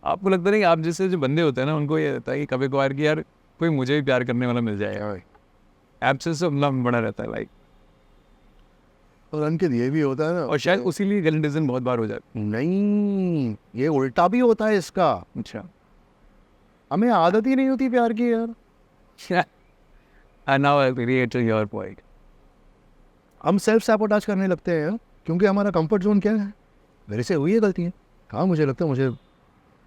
आपको लगता नहीं आप जैसे जो बंदे होते हैं ना उनको ये रहता है कि कभी कभार कि यार कोई मुझे भी प्यार करने वाला मिल जाएगा भाई, एब्सेंस ऑफ लव बड़ा रहता है लाइक, और अंकित ये भी होता है ना, और शायद उसी लिए गलत डिसीजन बहुत बार हो जाता नहीं ये उल्टा भी होता है इसका। है। अच्छा हमें आदत ही नहीं होती प्यार की यार। Now I relate to your point. हम सेल्फ सैबोटाज करने लगते हैं यार, क्योंकि हमारा कंफर्ट जोन क्या है, मेरे से हुई है गलतियाँ। हाँ मुझे लगता है मुझे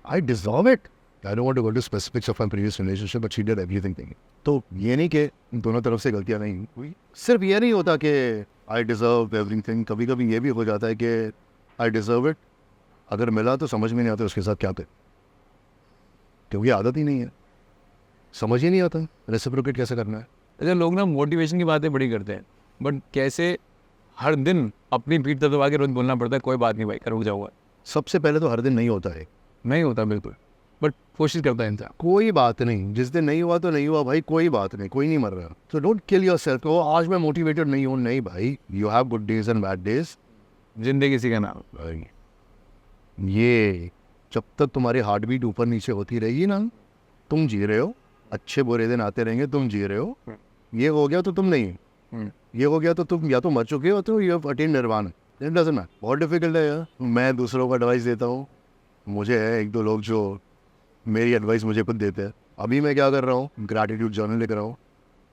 I deserve it. I don't want to go to specifics of my previous relationship but she did everything thing. तो ये नहीं कि दोनों तरफ से गलतियाँ नहीं हुई, सिर्फ ये नहीं होता कि आई डिजर्व एवरीथिंग, कभी कभी ये भी हो जाता है कि आई डिजर्व इट, अगर मिला तो समझ में नहीं आता उसके साथ क्या करें, क्योंकि आदत ही नहीं है, समझ ही नहीं आता रेसिप्रोकेट कैसे करना है। अच्छा लोग ना मोटिवेशन की बातें बड़ी करते हैं, बट कैसे हर दिन अपनी पीठ दबा के रोज बोलना पड़ता है कोई बात नहीं भाई कर रुक जाऊंगा। सबसे पहले तो हर दिन नहीं होता है, नहीं होता बिल्कुल, बट कोशिश करता है इंसान। कोई बात नहीं, जिस दिन नहीं हुआ तो नहीं हुआ भाई, कोई बात नहीं, कोई नहीं मर रहा। तो डोंट किल योरसेल्फ। तो आज मैं मोटिवेटेड नहीं हूँ, नहीं भाई, you have good days and bad days. जिंदगी किसी का नाम। भाई ये जब तक तुम्हारी हार्ट बीट ऊपर नीचे होती रहेगी ना, तुम जी रहे हो, अच्छे बुरे दिन आते रहेंगे, तुम जी रहे हो। ये हो गया तो तुम नहीं, ये हो गया तो तुम या तो मर चुके हो तो यू हैव अटेन्ड निर्वाण। It doesn't matter. बहुत डिफिकल्ट है यार, मैं दूसरों को एडवाइस देता हूँ, मुझे है एक दो लोग जो मेरी एडवाइस मुझे खुद देते हैं। अभी मैं क्या कर रहा हूँ, ग्रैटिट्यूड जर्नल लिख रहा हूँ,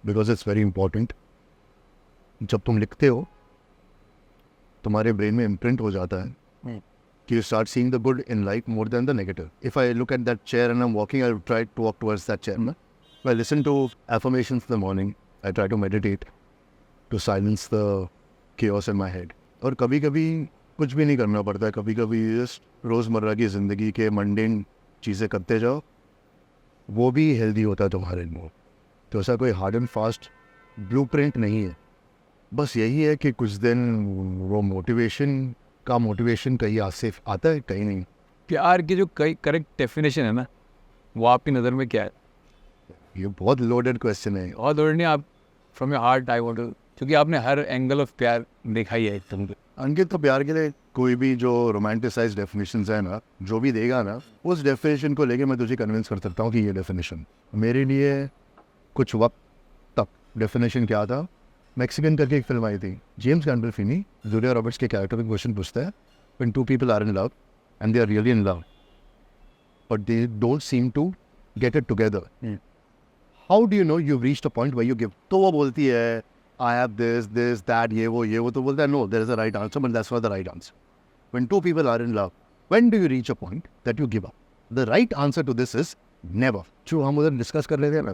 बिकॉज इट्स वेरी इंपॉर्टेंट। जब तुम लिखते हो तुम्हारे ब्रेन में इम्प्रिंट हो जाता है कि you start seeing the good in life more than the negative. If I look at that chair and I'm walking, I try to walk towards that chair. I listen to affirmations in the morning. I try to meditate to silence the chaos in my head. और कभी कभी कुछ भी नहीं करना पड़ता है, कभी कभी just रोज़मर्रा की ज़िंदगी के मंडेन चीज़ें करते जाओ, वो भी हेल्दी होता है तुम्हारे लिए। तो ऐसा कोई हार्ड एंड फास्ट ब्लूप्रिंट नहीं है, बस यही है कि कुछ दिन वो मोटिवेशन कहीं आसे आता है, कहीं नहीं। प्यार की जो कई करेक्ट डेफिनेशन है ना, वो आपकी नज़र में क्या है? ये बहुत लोडेड क्वेश्चन है। और लोड नहीं, आप from your heart I want to, क्योंकि आपने हर एंगल ऑफ प्यार देखा ही है तुम। अंकित तो प्यार के लिए कोई भी जो रोमांटिसाइज डेफिनेशंस है ना, जो भी देगा ना, उस डेफिनेशन को लेके मैं तुझे कन्विंस कर सकता हूँ कि ये डेफिनेशन मेरे लिए कुछ वक्त तक डेफिनेशन क्या था। मैक्सिकन करके एक फिल्म आई थी, जेम्स गैंडल्फिनी, जूलिया रॉबर्ट्स के कैरेक्टर में क्वेश्चन पूछता है, when two people are in love and they are really in love but they don't seem to get it together, how do you know you reached a point where you give. तो वो बोलती है I have this this that, ये वो, तो बोलता है no there is a right answer but that's not the right answer. When two people are in love, when do you reach a point that you give up, the right answer to this is never. जो हम उधर discuss कर रहे थे ना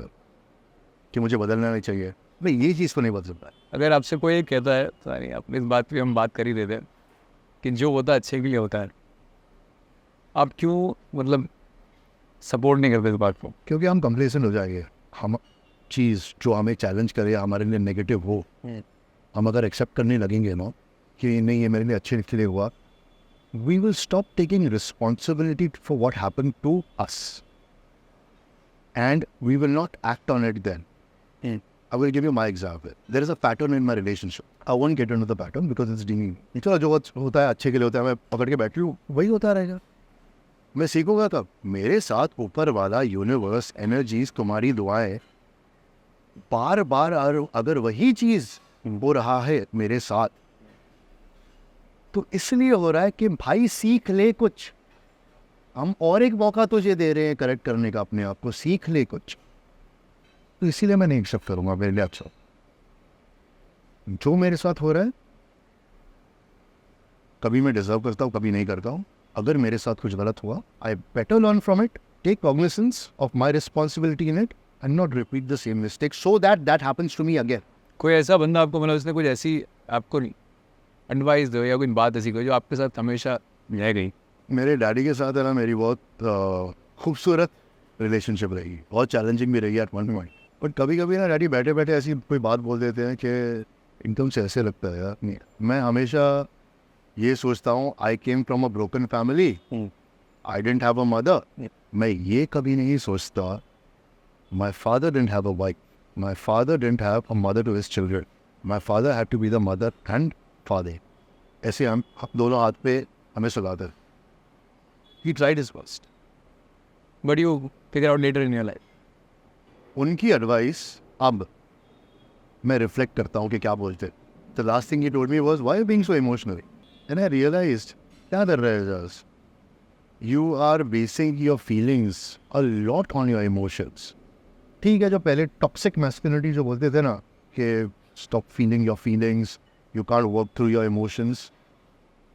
कि मुझे बदलना नहीं चाहिए, भाई ये चीज़ को नहीं बदल सकता है। अगर आपसे कोई कहता है तो नहीं, अपनी इस बात पे हम बात कर ही देते हैं कि जो होता है अच्छे के लिए होता है, आप क्यों मतलब सपोर्ट नहीं करते इस बात को? क्योंकि हम कंप्लेसेंट हो जाएंगे। हम चीज़ जो हमें चैलेंज करे, हमारे लिए नेगेटिव हो, हम अगर एक्सेप्ट करने लगेंगे ना कि नहीं ये मेरे लिए अच्छे के लिए हुआ, we will stop taking responsibility for what happen to us and we will not act on it then. I will give you my example. There is a pattern in my relationship. I won't get into the pattern because it's demeaning. चलो जो होता है अच्छे के लिए होता है, मैं पकड़ के बैठी हूँ, वही होता रहेगा। मैं सीखूंगा तब। मेरे साथ ऊपर वाला यूनिवर्स, एनर्जीज, तुम्हारी दुआएं, बार बार अगर वही चीज़ हो रहा है मेरे साथ, तो इसलिए हो रहा है कि भाई सीख ले कुछ, हम और एक मौका तुझे दे रहे हैं करेक्ट करने का अपने आप को, सीख ले कुछ। तो इसीलिए मैं नहीं एक्सेप्ट करूंगा मेरे लिए अच्छा जो मेरे साथ हो रहा है। कभी मैं डिजर्व करता हूँ, कभी नहीं करता हूँ। अगर मेरे साथ कुछ गलत हुआ, I better learn from it, take cognisance of my responsibility in it and not repeat the same mistake so that happens to me again. कोई ऐसा बंदा आपको मतलब उसने कुछ ऐसी आपको एडवाइस दो या कोई बात ऐसी कोई जो आपके साथ हमेशा रह गई? मेरे डैडी के साथ है ना, मेरी बहुत खूबसूरत रिलेशनशिप रही, बहुत चैलेंजिंग भी रही है एट वन पॉइंट। बट कभी कभी ना डैडी बैठे बैठे ऐसी कोई बात बोल देते हैं कि एकदम से ऐसे लगता है यार। नहीं, मैं हमेशा ये सोचता हूँ I came from a broken family, I didn't have a mother. मैं ये कभी नहीं सोचता my father didn't have a wife, my father didn't have a mother to his children, my father had to be the mother and father. ऐसे हम दोनों हाथ पे हमें सुलाते। He tried his best. but you figure out later in your life. उनकी advice अब मैं रिफ्लेक्ट करता हूँ कि क्या बोलते. The last thing he told me was why being so emotional, and I realised क्या कर रहे हो. You are basing your feelings a lot on your emotions. ठीक है, जो पहले टॉक्सिक मैस्कुलिनिटी जो बोलते थे ना कि stop feeling your feelings, you can't work through your emotions.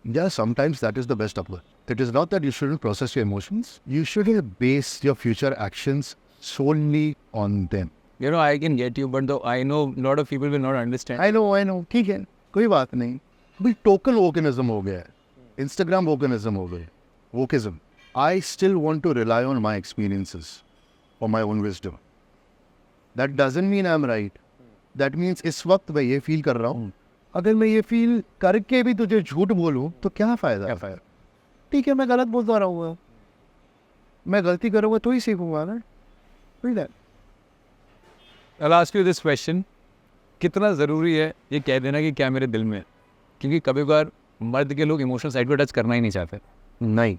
Yeah, sometimes that is the best approach. It is not that you shouldn't process your emotions. You shouldn't base your future actions solely on them. You know, I can get you, but though I know a lot of people will not understand. I know. ठीक है, कोई बात नहीं. भाई token वोकनिज्म हो गया है, Instagram वोकनिज्म हो गया, wokeism. I still want to rely on my experiences or my own wisdom. That doesn't mean I'm right. That means इस वक्त मैं ये फील कर रहा हूँ. अगर मैं ये फील करके भी तुझे झूठ बोलूँ तो क्या फ़ायदा. ठीक है, मैं गलत बोलता रहूँगा, मैं गलती करूँगा तो ही सीखूंगा ना. I'll ask you this question. कितना ज़रूरी है ये कह देना कि क्या मेरे दिल में है? क्योंकि कभी कभार मर्द के लोग इमोशनल साइड को टच करना ही नहीं चाहते. नहीं.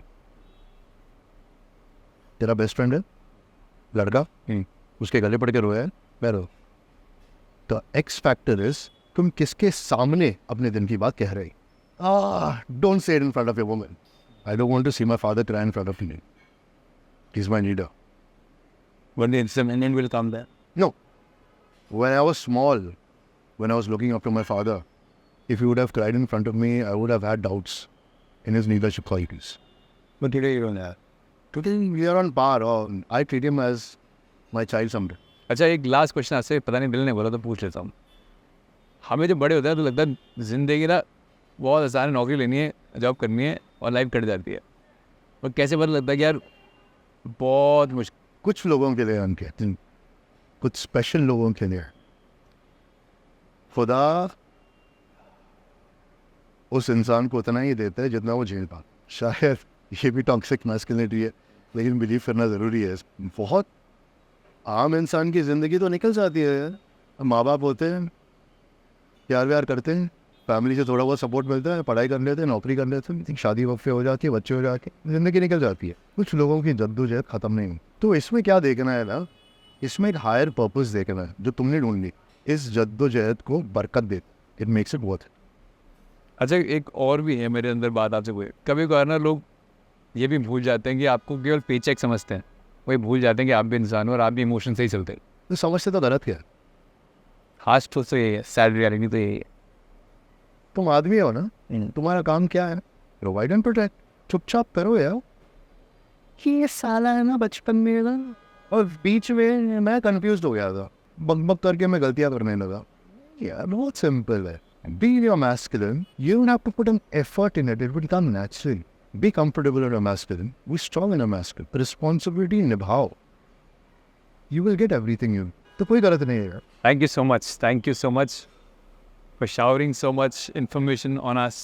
तेरा बेस्ट फ्रेंड है लड़का, उसके गले पड़ के रोया है, मैं रो. द एक्स फैक्टर इज तुम किसके सामने अपने दिन की बात कह रहे. Don't say it in front of your woman. I don't want to see my father cry in front of me. He is my leader. One day some Indian will come there. No. When I was small, when I was looking up to my father, if he would have cried in front of me, I would have had doubts in his leadership qualities. But today you don't have. Today we are on par. I treat him as my child someday. अच्छा, एक last question आपसे, पता नहीं दिल ने बोला तो पूछ लेता हूँ. हमें जब बड़े होते हैं तो लगता है ज़िंदगी ना बहुत आसान है, नौकरी लेनी है, जॉब करनी है और लाइफ कट जाती है. और कैसे पता लगता है कि यार बहुत मुश्किल. कुछ लोगों के लिए उनके कुछ स्पेशल लोगों के लिए खुदा उस इंसान को उतना ही देता है जितना वो झेल पाता. शायद ये भी टॉक्सिक मैस्कुलिनिटी है, लेकिन बिलीव करना ज़रूरी है. बहुत आम इंसान की ज़िंदगी तो निकल जाती है यार. माँ बाप होते हैं, प्यार व्यार करते हैं, फैमिली से थोड़ा बहुत सपोर्ट मिलता है, पढ़ाई कर लेते हैं, नौकरी कर लेते हैं, शादी वक्त पे हो जाती है, बच्चे हो जाते हैं, ज़िंदगी निकल जाती है. कुछ लोगों की जद्दोजहद ख़त्म नहीं हुई. तो इसमें क्या देखना है ना, इसमें एक हायर पर्पस देखना है जो तुमने ढूंढ ली. इस जद्दोजहद को बरकत दे. It makes it worth. अच्छा, एक और भी है मेरे अंदर बात आपसे कोई. कभी कभार ना लोग ये भी भूल जाते हैं कि आपको केवल पेचेक समझते हैं. वही भूल जाते हैं कि आप भी इंसान हो और आप भी इमोशन से ही चलते हैं. तो समझते तो गलत क्या. हास्ट तो यही है, सैड रियलिटी तो यही है. तुम आदमी हो ना, तुम्हारा काम क्या है? Provide and protect. चुपचाप करो यार. ये साला है ना बचपन में ना, और बीच में मैं कंफ्यूज हो गया था, बक करके मैं गलतियां करने लगा. यार बहुत सिंपल है. Be your masculine. You don't have to put an effort in it. It will come naturally. Be comfortable in your masculine. Be strong in your masculine. Responsibility निभाओ. You will get everything you. तो कोई गलत नहीं है. Thank you so much. Thank you so much for showering so much information on us.